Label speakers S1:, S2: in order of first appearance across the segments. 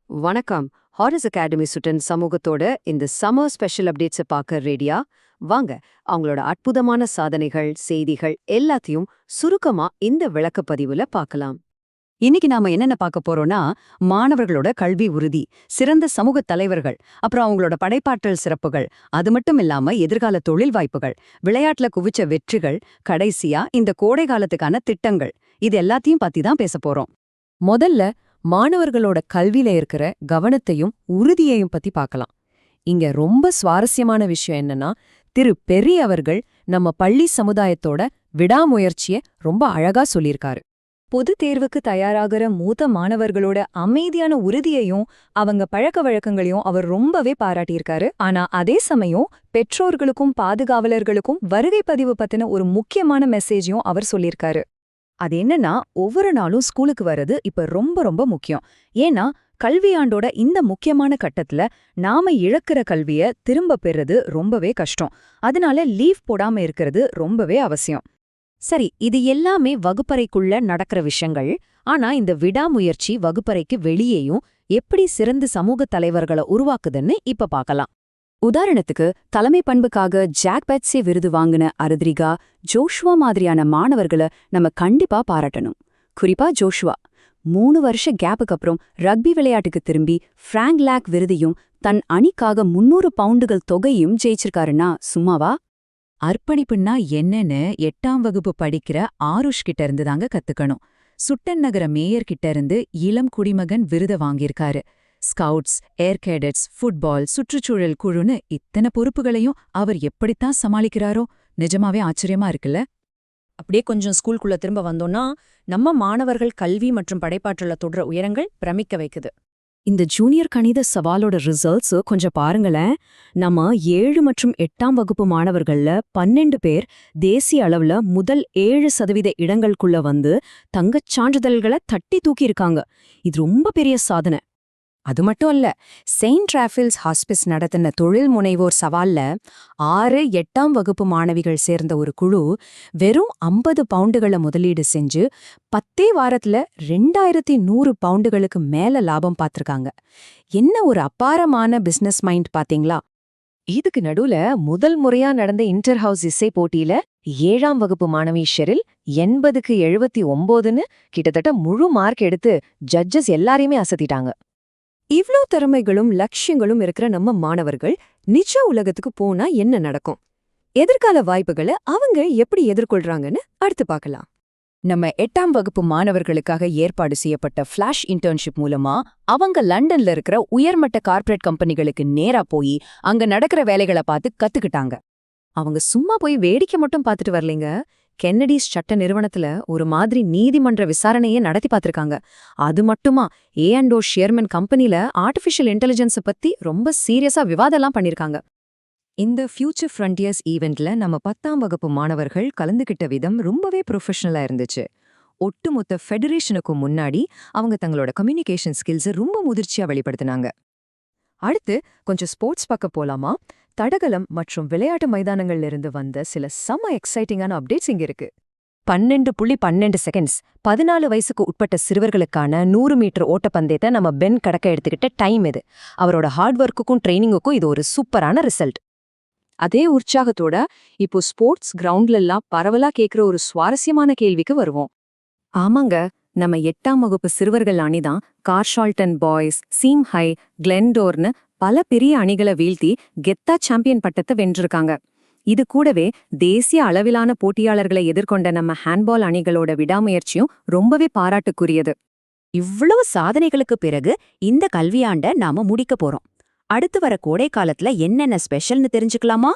S1: வணக்கம். Harris academy சுட்டன் சமூகத்தோட இந்த சம்மர் ஸ்பெஷல் அப்டேட்ஸை பார்க்க ரெடியா? வாங்க, அவங்களோட அற்புதமான சாதனைகள், செய்திகள் எல்லாத்தையும் சுருக்கமா இந்த விளக்கப்பதிவுல பார்க்கலாம்.
S2: இன்னைக்கு நாம என்னென்ன பார்க்க போறோம்னா, மாணவர்களோட கல்வி உறுதி, சிறந்த சமூக தலைவர்கள், அப்புறம் அவங்களோட படைப்பாற்றல் சிறப்புகள், அது மட்டும் இல்லாம எதிர்கால தொழில் வாய்ப்புகள், விளையாட்டுல குவிச்ச வெற்றிகள், கடைசியா இந்த கோடை காலத்துக்கான திட்டங்கள், இது எல்லாத்தையும் பத்தி தான் பேச போறோம்.
S3: முதல்ல மாணவர்களோட கல்வியில இருக்கிற கவனத்தையும் உறுதியையும் பத்தி பார்க்கலாம். இங்க ரொம்ப சுவாரஸ்யமான விஷயம் என்னன்னா, திரு பெரி அவர்கள் நம்ம பள்ளி சமுதாயத்தோட விடாமுயற்சிய ரொம்ப அழகா சொல்லியிருக்காரு.
S4: பொது தேர்வுக்கு தயாராகிற மூத்த மாணவர்களோட அமைதியான உறுதியையும் அவங்க பழக்க வழக்கங்களையும் அவர் ரொம்பவே பாராட்டியிருக்காரு. ஆனா அதே சமயம் பெற்றோர்களுக்கும் பாதுகாவலர்களுக்கும் வருகை பதிவு பத்தின ஒரு முக்கியமான மெசேஜையும் அவர் சொல்லியிருக்காரு. அது என்னன்னா, ஒவ்வொரு நாளும் ஸ்கூலுக்கு வர்றது இப்ப ரொம்ப ரொம்ப முக்கியம். ஏன்னா கல்வியாண்டோட இந்த முக்கியமான கட்டத்துல நாம இழக்கிற கல்விய திரும்ப பெறது ரொம்பவே கஷ்டம். அதனால லீவ் போடாம இருக்கிறது ரொம்பவே அவசியம்.
S1: சரி, இது எல்லாமே வகுப்பறைக்குள்ள நடக்கிற விஷயங்கள். ஆனா இந்த விடாமுயற்சி வகுப்பறைக்கு வெளியேயும் எப்படி சிறந்த சமூக தலைவர்களை உருவாக்குதுன்னு இப்ப பார்க்கலாம். உதாரணத்துக்கு, தலைமை பண்புக்காக ஜாக் பெட்ஸே விருது வாங்கின அருத்ரிகா, ஜோஷுவா மாதிரியான மாணவர்களை நம்ம கண்டிப்பா பாராட்டணும். குறிப்பா ஜோஷுவா 3 வருஷ கேப்புக்கு அப்புறம் ரக்பி விளையாட்டுக்கு திரும்பி ஃப்ராங்க் லேக் விருதையும் தன் அணிக்காக 300 பவுண்டுகள் தொகையும் ஜெயிச்சிருக்காருன்னா சும்மாவா?
S2: அர்ப்பணிப்புன்னா என்னன்னு 8ஆம் வகுப்பு படிக்கிற ஆருஷ் கிட்ட இருந்து தாங்க கத்துக்கணும். சுட்டன் நகர மேயர் கிட்ட இருந்து இளம் குடிமகன் விருத வாங்கியிருக்காரு. ஸ்கவுட்ஸ், ஏர் கேடட்ஸ், ஃபுட்பால், சுற்றுச்சூழல் குழுன்னு இத்தனை பொறுப்புகளையும் அவர் எப்படித்தான் சமாளிக்கிறாரோ, நிஜமாவே ஆச்சரியமா இருக்குல்ல.
S4: அப்படியே கொஞ்சம் ஸ்கூலுக்குள்ள திரும்ப வந்தோம்னா, நம்ம மாணவர்கள் கல்வி மற்றும் படைப்பாற்றல தொடர உயரங்கள் பிரமிக்க வைக்குது.
S3: இந்த ஜூனியர் கணித சவாலோட ரிசல்ட்ஸ் கொஞ்சம் பாருங்களேன். நம்ம 7 மற்றும் 8ஆம் வகுப்பு மாணவர்கள்ல 12 பேர் தேசிய அளவுல முதல் 7% இடங்களுக்குள்ள வந்து தங்கச் சான்றிதழ்களை தட்டி தூக்கியிருக்காங்க. இது ரொம்ப பெரிய சாதனை.
S1: அது மட்டும் இல்ல, செயின்ட் ராஃபில்ஸ் ஹாஸ்பிஸ் நடத்தின தொழில் முனைவோர் சவால்ல 6, 8ஆம் வகுப்பு மாணவிகள் சேர்ந்த ஒரு குழு வெறும் 50 பவுண்டுகளை முதலீடு செஞ்சு 10 வாரத்துல 2100 பவுண்டுகளுக்கு மேல லாபம் பார்த்திருக்காங்க. என்ன ஒரு அபாரமான பிசினஸ் மைண்ட் பாத்தீங்களா? இதுக்கு நடுவுல முதல் முறையா நடந்த இன்டர் ஹவுஸ் இசை போட்டியில 7ஆம் வகுப்பு மாணவி ஷெரில் 80க்கு 79ன்னு கிட்டத்தட்ட முழு மார்க் எடுத்து ஜட்ஜஸ் எல்லாரையுமே அசத்திட்டாங்க.
S3: இவ்ளோ திறமைகளும் லட்சியங்களும் இருக்கிற நம்ம மாணவர்கள் நிஜ உலகத்துக்கு போனா என்ன நடக்கும்? எதிர்கால வாய்ப்புகளை அவங்க எப்படி எதிர்கொள்றாங்கன்னு அடுத்து பார்க்கலாம்.
S2: நம்ம 8ஆம் வகுப்பு மாணவர்களுக்காக ஏற்பாடு செய்யப்பட்ட ஃபிளாஷ் இன்டர்ன்ஷிப் மூலமா அவங்க லண்டன்ல இருக்கிற உயர்மட்ட கார்ப்பரேட் கம்பெனிகளுக்கு நேரா போய் அங்க நடக்கிற வேலைகளை பார்த்து கத்துக்கிட்டாங்க.
S1: அவங்க சும்மா போய் வேடிக்கை மட்டும் பார்த்துட்டு வரலைங்க. கென்னடிஸ் சட்ட நிறுவனத்துல ஒரு மாதிரி நீதிமன்ற விசாரணையே நடத்தி பார்த்திருக்காங்க. அது மட்டுமா, A&O ஷேர்மன் கம்பெனில ஆர்டிஃபிஷியல் இன்டெலிஜென்ஸை பத்தி ரொம்ப சீரியஸா விவாதம்லாம் பண்ணிருக்காங்க. இந்த ஃபியூச்சர் ஃப்ரண்டியர்ஸ் ஈவெண்ட்ல நம்ம 10ஆம் வகுப்பு மாணவர்கள் கலந்துகிட்ட விதம் ரொம்பவே ப்ரொஃபஷனலா இருந்துச்சு. ஒட்டுமொத்த ஃபெடரேஷனுக்கும் முன்னாடி அவங்க தங்களோட கம்யூனிகேஷன் ஸ்கில்ஸை ரொம்ப முதிர்ச்சியா வெளிப்படுத்தினாங்க. அடுத்து கொஞ்சம் ஸ்போர்ட்ஸ் பக்கம் போலாமா? தடகளம் மற்றும் விளையாட்டு மைதானங்கள்ல இருந்து வந்த சில செம எக்ஸைட்டிங்கான அப்டேட்ஸ் இங்க இருக்கு. 12.12 செகண்ட்ஸ் 14 வயசுக்கு உட்பட்ட சிறுவர்களுக்கான 100 மீட்டர் ஓட்டப்பந்தயத்தை நம்ம பென் கடக்க எடுத்துக்கிட்ட டைம் இது. அவரோட ஹார்ட் ஒர்க்குக்கும் ட்ரைனிங்குக்கும் இது ஒரு சூப்பரான ரிசல்ட். அதே உற்சாகத்தோட இப்போ ஸ்போர்ட்ஸ் கிரவுண்ட்லெல்லாம் பரவலா கேட்குற ஒரு சுவாரஸ்யமான கேள்விக்கு வருவோம். ஆமாங்க, நம்ம 8ஆம் வகுப்பு சிறுவர்கள் அணிதான் கார்ஷால்டன் பாய்ஸ், சீம் ஹை, கிளென்டோர்னு பல பெரிய அணிகளை வீழ்த்தி கெத்தா சாம்பியன் பட்டத்தை வென்றிருக்காங்க. இது கூடவே தேசிய அளவிலான போட்டியாளர்களை எதிர்கொண்ட நம்ம ஹேண்ட்பால் அணிகளோட விடாமுயற்சியும் ரொம்பவே பாராட்டுக்குரியது.
S5: இவ்வளவு சாதனைகளுக்கு பிறகு இந்த கல்வியாண்ட நாம முடிக்க போறோம். அடுத்து வர கோடை காலத்துல என்னென்ன ஸ்பெஷல்னு தெரிஞ்சுக்கலாமா?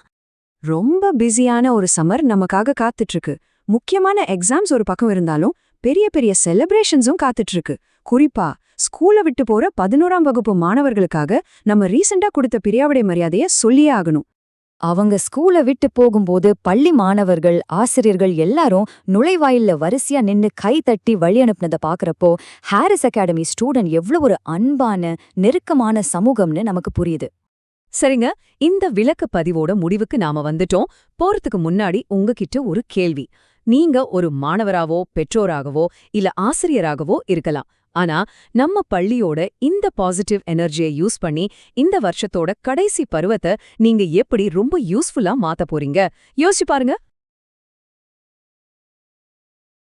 S1: ரொம்ப பிஸியான ஒரு சம்மர் நமக்காக காத்துட்டு இருக்கு. முக்கியமான எக்ஸாம்ஸ் ஒரு பக்கம் இருந்தாலும் பெரிய பெரிய செலிப்ரேஷன்ஸும் காத்துட்டு இருக்கு. குறிப்பா ஸ்கூலை விட்டு போற 11ஆம் வகுப்பு மாணவர்களுக்காக நம்ம ரீசெண்டா கொடுத்த பிரியாவிடை மரியாதைய சொல்லியே ஆகணும். அவங்க ஸ்கூலை விட்டு போகும்போது பள்ளி மாணவர்கள், ஆசிரியர்கள் எல்லாரும் நுழைவாயில்ல வரிசையா நின்னு கை தட்டி வழி அனுப்புனதை பாக்குறப்போ ஹாரிஸ் அகாடமி ஸ்டூடெண்ட் எவ்வளவு ஒரு அன்பான நெருக்கமான சமூகம்னு நமக்கு புரியுது.
S3: சரிங்க, இந்த விளக்க பதிவோட முடிவுக்கு நாம வந்துட்டோம். போறதுக்கு முன்னாடி உங்ககிட்ட ஒரு கேள்வி. நீங்க ஒரு மாணவராவோ, பெற்றோராகவோ இல்ல ஆசிரியராகவோ இருக்கலாம்.
S1: ஆனா நம்ம பள்ளியோட இந்த பாசிட்டிவ் எனர்ஜியை யூஸ் பண்ணி இந்த வருஷத்தோட கடைசி பருவத்தை நீங்க எப்படி ரொம்ப யூஸ்ஃபுல்லா மாத்த போறீங்க யோசிச்சு பாருங்க.